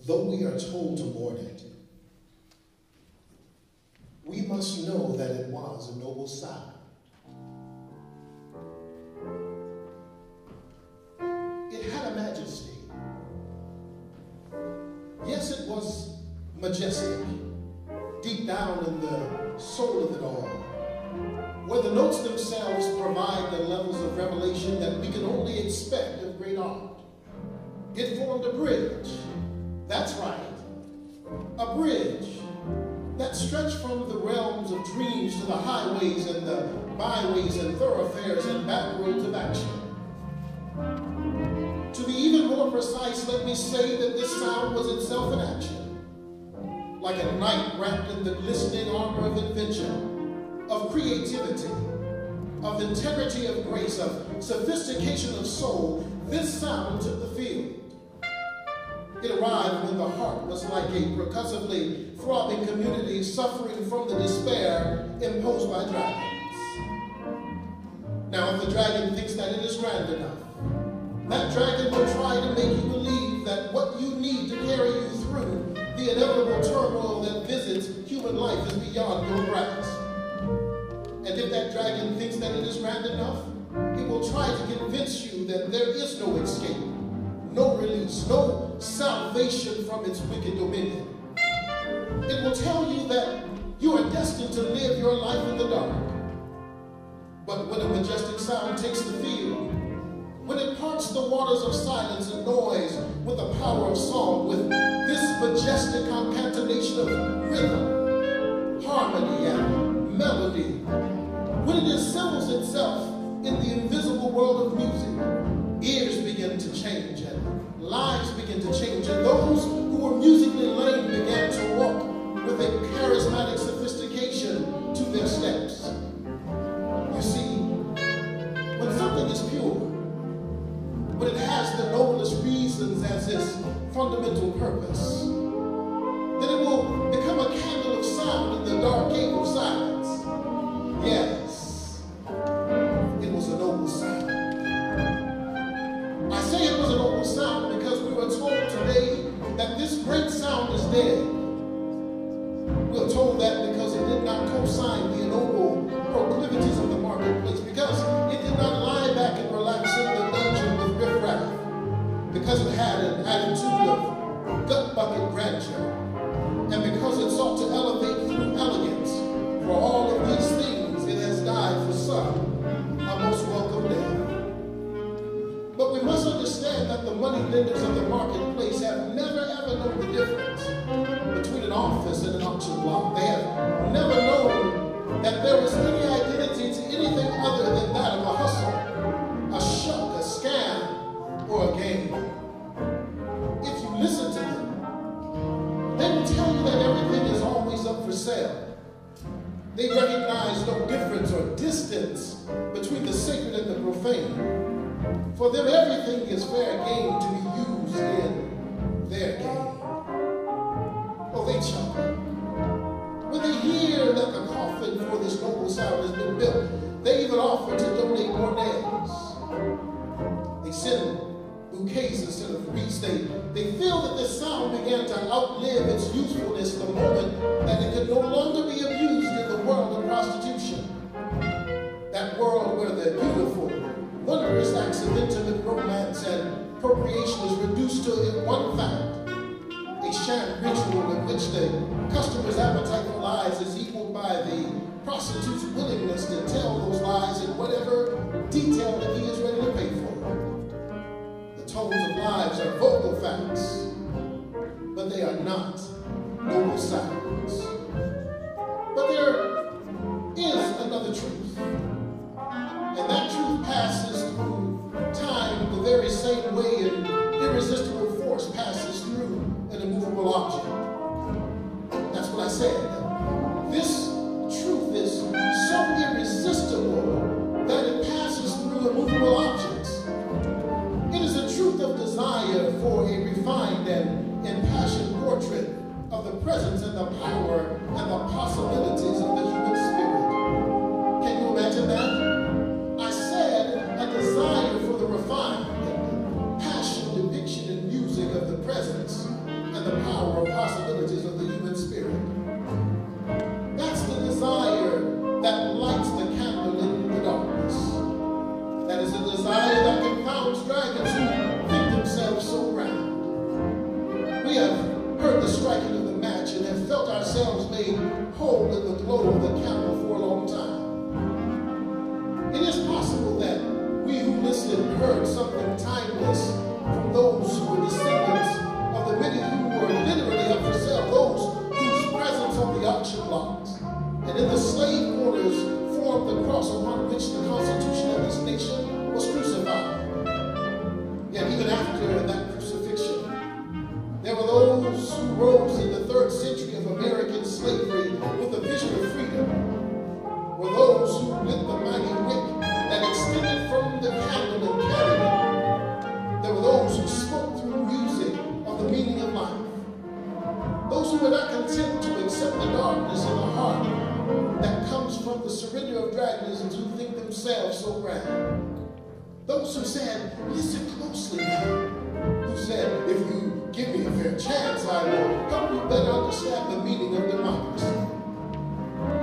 though we are told to mourn it, we must know that it was a noble sound. It had a majesty. Yes, it was majestic, deep down in the soul of it all, where the notes themselves provide the levels of revelation that we can only expect of great art. It formed a bridge. That's right, a bridge that stretched from the realms of dreams to the highways and the byways and thoroughfares and back roads of action. To be even more precise, let me say that this sound was itself an action, like a knight wrapped in the glistening armor of invention, of creativity, of integrity of grace, of sophistication of soul. This sound took the field. It arrived when the heart was like a percussively throbbing community suffering from the despair imposed by dragons. Now, if the dragon thinks that it is grand enough, that dragon will try to make you believe that what you need to carry you through the inevitable turmoil that visits human life is beyond your grasp. And if that dragon thinks that it is grand enough, it will try to convince you that there is no escape, no release, no salvation from its wicked dominion. It will tell you that you are destined to live your life in the dark. But when a majestic sound takes the field, when it parts the waters of silence and noise with the power of song, with this majestic concatenation of rhythm, harmony, and melody, when it assembles itself in the invisible world of music, ears begin to change and lives begin to change, and those who were musically lame began to walk with a charismatic sophistication to their steps. You see, when something is pure, when it has the noblest reasons as its fundamental purpose, then it will become a candle of sound in the dark cave of silence. Yes, it was a noble sound. I say it was a noble sound because we were told today that this great sound is dead. We are told that because it did not co-sign the ennobled proclivities of the marketplace, because it did not lie back and relax in the dungeon with riffraff, because it had an attitude of gut-bucket grandeur, and because it sought to elevate through elegance. For all of these things, it has died for some a most welcome death. But we must understand that the money lenders of the marketplace have never ever known the difference between an office and an auction block. They have never known that there is any identity to anything other than that of a hustle, a shuck, a scam, or a game. If you listen to them, they will tell you that everything is always up for sale. They recognize no difference or distance between the sacred and the profane. For them, everything is fair game to be used in their game. Oh, they chuckle. When they hear that the coffin for this noble sound has been built, they even offer to donate more nails. They send bouquets instead of wreaths. They feel that this sound began to outlive its usefulness the moment that it could no longer be abused in the world of prostitution. That world where the beautiful, wondrous acts of intimate romance and procreation is reduced to one fact, a sham ritual in which the customer's appetite for lies is equaled by the prostitute's willingness to tell those lies in whatever detail that he is ready to pay for. The tones of lives are vocal facts, but they are not noble sounds. But there is another truth, and that truth passes through time the very same way an irresistible force passes through an immovable object. That's what I said. This truth is so irresistible that it passes through immovable objects. It is a truth of desire for a refined and impassioned portrait of the presence and the power and the possibilities of the human spirit. Can you imagine that? I said a desire for the refined, passion, depiction, and music of the presence and the that crucifixion. There were those who rose in the 3rd century of American slavery with a vision of freedom. Were those who lit the mighty wick that extended from the candle and carried it. There were those who spoke through music of the meaning of life. Those who were not content to accept the darkness in the heart that comes from the surrender of dragons who think themselves so grand. Those who said, listen closely now. Who said, if you give me a fair chance, I will help you better understand the meaning of democracy.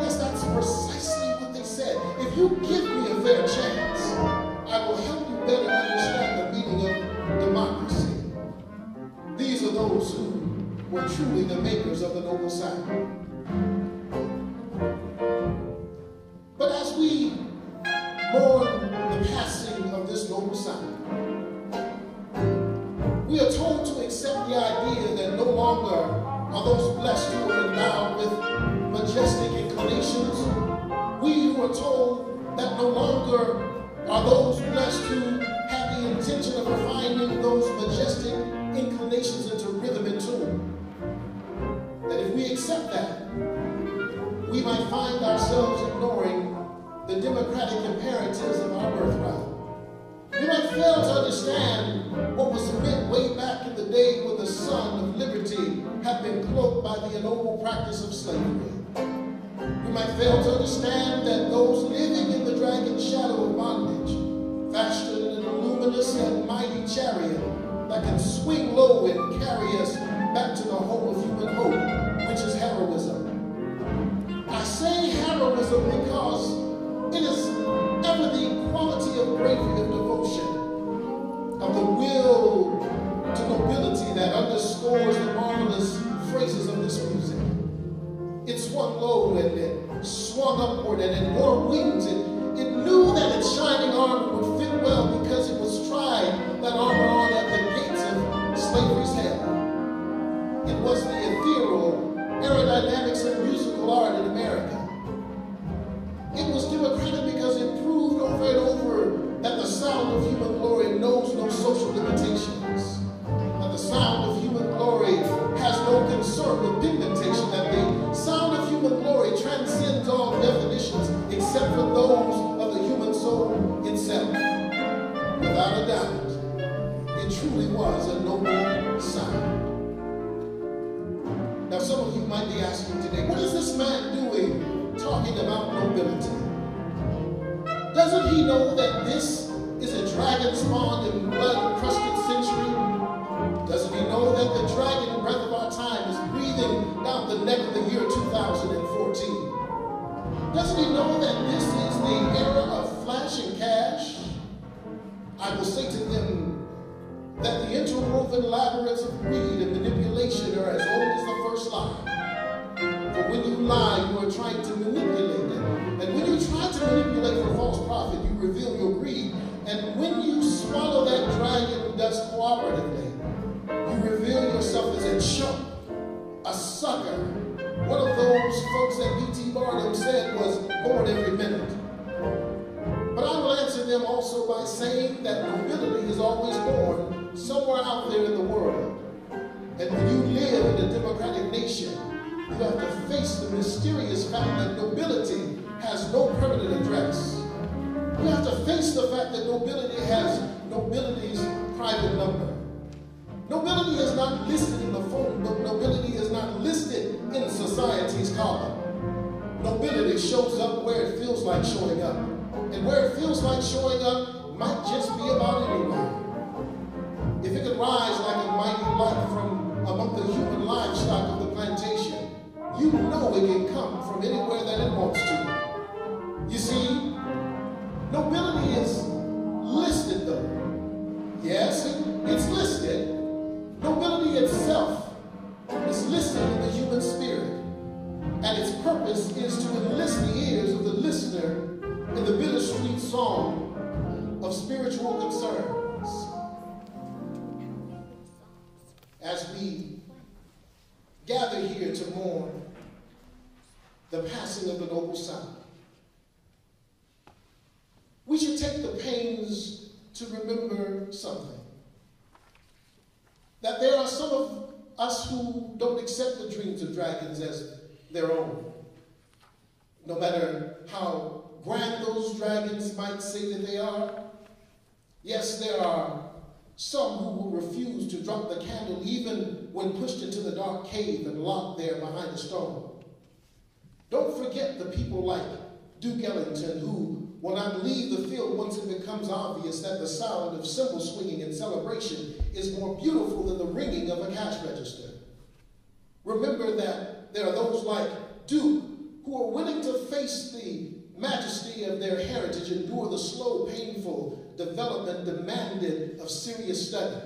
Yes, that's precisely what they said. If you give me a fair chance, I will help you better understand the meaning of democracy. These are those who were truly the makers of the noble sound. But as we mourn the passing of this noble sound, we are told to accept the idea that no longer are those blessed who are endowed with majestic inclinations. We who are told that no longer are those blessed who have the intention of refining those majestic inclinations into rhythm and tune. That if we accept that, we might find ourselves ignoring the democratic imperatives of our birthright. We might fail to understand what was meant way back in the day when the sun of liberty had been cloaked by the ennobled practice of slavery. We might fail to understand that those living in the dragon shadow of bondage fashioned an luminous and mighty chariot that can swing low and carry us back to the home of human hope, which is heroism. I say heroism because it is ever the quality of bravery, of devotion, of the will to nobility that underscores the marvelous phrases of this music. It swung low and it swung upward and it wore wings. It knew that its shining armor would fit well because it was tried that armor on at the gates of slavery's hell. It was the ethereal aerodynamics of musical art in America. It was democratic because it proved over and over that the sound of human glory knows no social limitations. That the sound of human glory has no concern with pigmentation. That the sound of human glory transcends all definitions except for those of the human soul itself. Without a doubt, it truly was a noble sound. Now some of you might be asking today, what is this man doing talking about nobility? Doesn't he know that this is a dragon-spawned and blood-crusted century? Doesn't he know that the dragon breath of our time is breathing down the neck of the year 2014? Doesn't he know that this is the era of flash and cash? I will say to them that the interwoven labyrinths of greed and manipulation are as old as the first lie. For when you lie, you are trying to manipulate it. And when you try to manipulate for false profit, you reveal your greed. And when you swallow that dragon dust cooperatively, you reveal yourself as a chump, a sucker. One of those folks that P.T. Barnum said was born every minute. But I will answer them also by saying that nobility is always born somewhere out there in the world. And when you live in a democratic nation, you have to face the mysterious fact that nobility has no permanent address. You have to face the fact that nobility has nobility's private number. Nobility is not listed in the phone book. Nobility is not listed in society's column. Nobility shows up where it feels like showing up. And where it feels like showing up might just be about anywhere. If it could rise like a mighty light from among the human livestock of the plantation, you know it can come from anywhere that it wants to. You see, nobility is listed though. Yes, it's listed. Nobility itself is listed in the human spirit. And its purpose is to enlist the ears of the listener in the bittersweet song of spiritual concerns. As we gather here to mourn the passing of the noble sound, we should take the pains to remember something. that there are some of us who don't accept the dreams of dragons as their own. No matter how grand those dragons might say that they are. Yes, there are some who will refuse to drop the candle even when pushed into the dark cave and locked there behind a stone. Don't forget the people like Duke Ellington, who will not leave the field once it becomes obvious that the sound of cymbal swinging in celebration is more beautiful than the ringing of a cash register. Remember that there are those like Duke who are willing to face the majesty of their heritage, endure the slow, painful development demanded of serious study.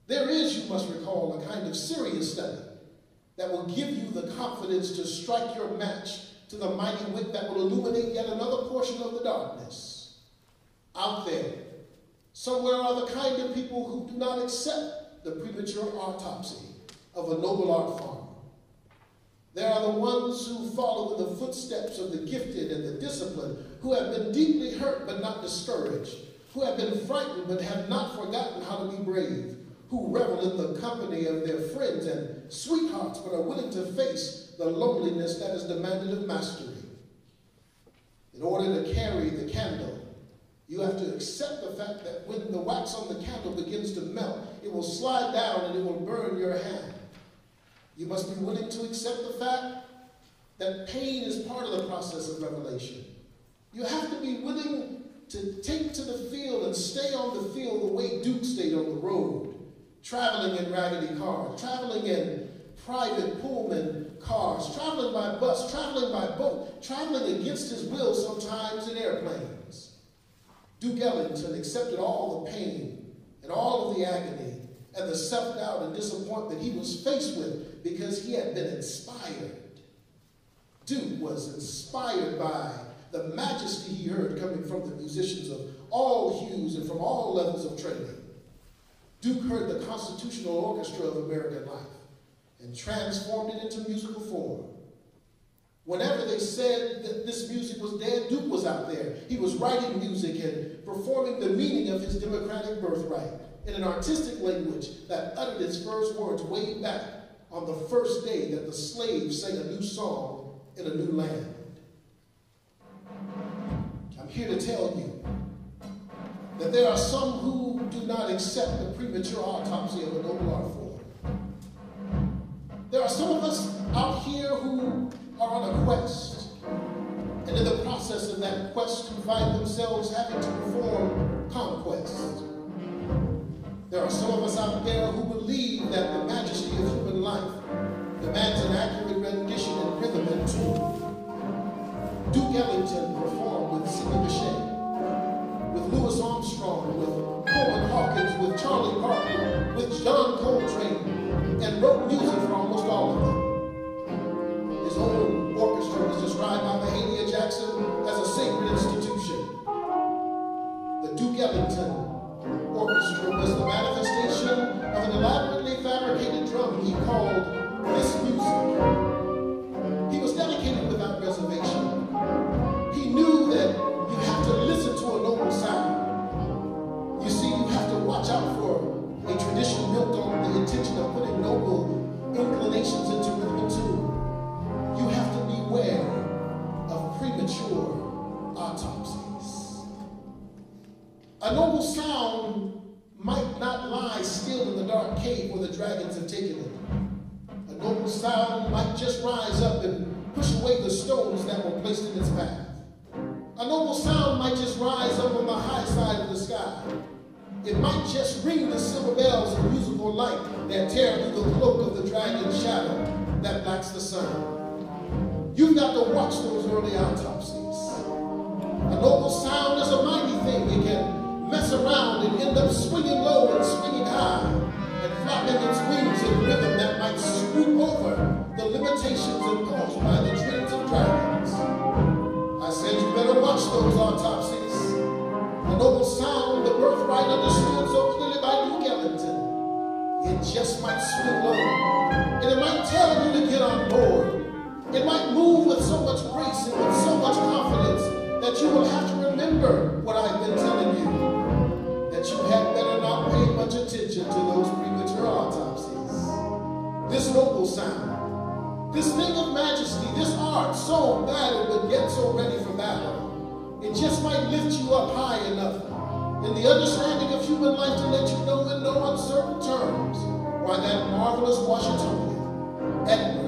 There is, you must recall, a kind of serious study that will give you the confidence to strike your match to the mighty wick that will illuminate yet another portion of the darkness. Out there, somewhere are the kind of people who do not accept the premature autopsy of a noble art form. There are the ones who follow in the footsteps of the gifted and the disciplined, who have been deeply hurt but not discouraged, who have been frightened but have not forgotten how to be brave, who revel in the company of their friends and sweethearts but are willing to face the loneliness that is demanded of mastery. In order to carry the candle, you have to accept the fact that when the wax on the candle begins to melt, it will slide down and it will burn your hand. You must be willing to accept the fact that pain is part of the process of revelation. You have to be willing to take to the field and stay on the field the way Duke stayed on the road, traveling in raggedy cars, traveling in private Pullman cars, traveling by bus, traveling by boat, traveling against his will sometimes in airplanes. Duke Ellington accepted all the pain and all of the agony and the self-doubt and disappointment he was faced with because he had been inspired. Duke was inspired by the majesty he heard coming from the musicians of all hues and from all levels of training. Duke heard the constitutional orchestra of American life and transformed it into musical form. Whenever they said that this music was dead, Duke was out there. He was writing music and performing the meaning of his democratic birthright in an artistic language that uttered its first words way back on the first day that the slaves sang a new song in a new land. I'm here to tell you that there are some who do not accept the premature autopsy of a noble art form. There are some of us out here who are on a quest, and in the process of that quest who find themselves having to perform conquest. There are some of us out there who believe that the majesty of human life demands an accurate rendition in rhythm and tune. Duke Ellington performed with Sidney Bechet, with Louis Armstrong, with Coleman Hawkins, with Charlie Parker, with John Coltrane, and wrote music for almost all of them. His own orchestra was described by Mahalia Jackson as a sacred institution. The Duke Ellington Orchestra was the manifestation of an elaborately fabricated drum he called This Music. He was dedicated without reservation. He knew that you have to listen to a noble sound. You see, you have to watch out for a tradition built on the intention of putting noble inclinations into rhythm and tune. You have to beware of premature autopsies. A noble sound might not lie still in the dark cave where the dragons have taken it. A noble sound might just rise up and push away the stones that were placed in its path. A noble sound might just rise up on the high side of the sky. It might just ring the silver bells of musical light that tear through the cloak of the dragon's shadow that blacks the sun. You've got to watch those early autopsies. A noble sound is a mighty thing. It can mess around and end up swinging low and swinging high and flapping its wings in rhythm that might swoop over the limitations imposed by the dreams of dragons. I said you better watch those autopsies. A noble sound, the birthright understood so clearly by Duke Ellington. It just might swing low, and it might tell you to get on board. It might move with so much grace and with so much confidence that you will have to remember what I've been telling you, that you had better not pay much attention to those premature noble sound. This thing of majesty, this art, so battered but yet so ready for battle. It just might lift you up high enough in the understanding of human life to let you know in no uncertain terms why that marvelous Washingtonian, Edward